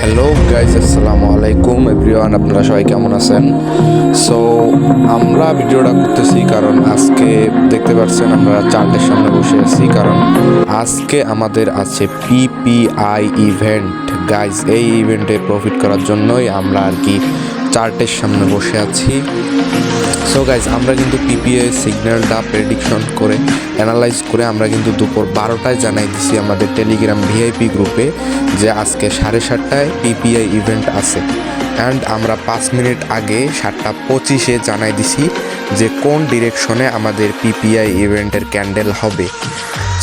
Hello guys, আসসালামু আলাইকুম everyone. আপনারা সবাই কেমন আছেন? সো আমরা ভিডিওটা করতেছি কারণ আজকে দেখতে পাচ্ছেন আমরা চার্টের সামনে বসে আছি, কারণ আজকে আমাদের আছে পিপিআই ইভেন্ট। গাইজ, এই ইভেন্টে প্রফিট করার জন্যই আমরা আর কি চার্টের সামনে বসে আছি। সো গাইজ, আমরা কিন্তু পিপিআই সিগন্যালটা প্রেডিকশন করে অ্যানালাইজ করে আমরা কিন্তু দুপুর 12টায় জানাই দিছি আমাদের টেলিগ্রাম ভিআইপি গ্রুপে যে আজকে 7:30টায় পিপিআই ইভেন্ট আছে। অ্যান্ড আমরা 5 মিনিট আগে 7:25-এ জানাই দিছি যে কোন ডিরেকশনে আমাদের পিপিআই ইভেন্টের ক্যান্ডেল হবে।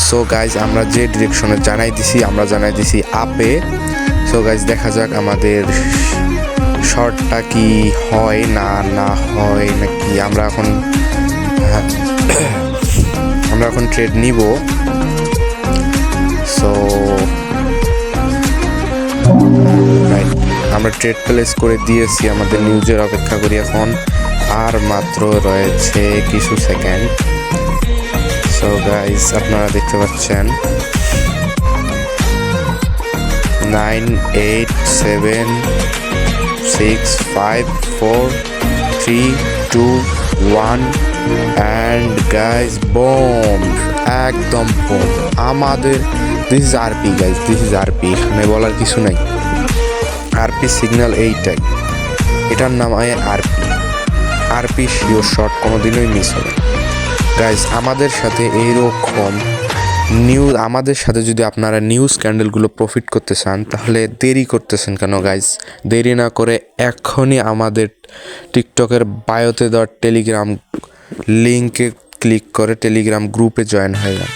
সো গাইজ, আমরা যে ডিরেকশনে জানাই দিছি আপে। সো গাইজ, দেখা যাক আমাদের শর্টটা কি হয় না হয় নাকি। আমরা এখন ট্রেড নিব। সো রাইট, আমরা ট্রেড প্লেস করে দিয়েছি, আমাদের নিউজের অপেক্ষা করি এখন। আর মাত্র রয়েছে কিছু সেকেন্ড। সো গাইজ, আপনারা দেখতে পাচ্ছেন 9, 8, 7, 6, 5, 4, 3, 2, 1 and guys, boom, একদম boom। আমাদের this is RP guys, this is RP, এখানে বলার কিছু নাই। আরপি সিগন্যাল এইটাই, এটার নাম আরপি শিওর শট, কোনোদিনই মিস হবে গাইজ। আমাদের সাথে এইরকম আমাদের সাথে যদি আপনারা নিউজ ক্যান্ডেলগুলো প্রফিট করতে চান তাহলে দেরি করতেছেন কেন গাইজ? দেরি না করে এখনই আমাদের টিকটকের বায়োতে দেওয়া টেলিগ্রাম লিঙ্কে ক্লিক করে টেলিগ্রাম গ্রুপে জয়েন হয়ে যান।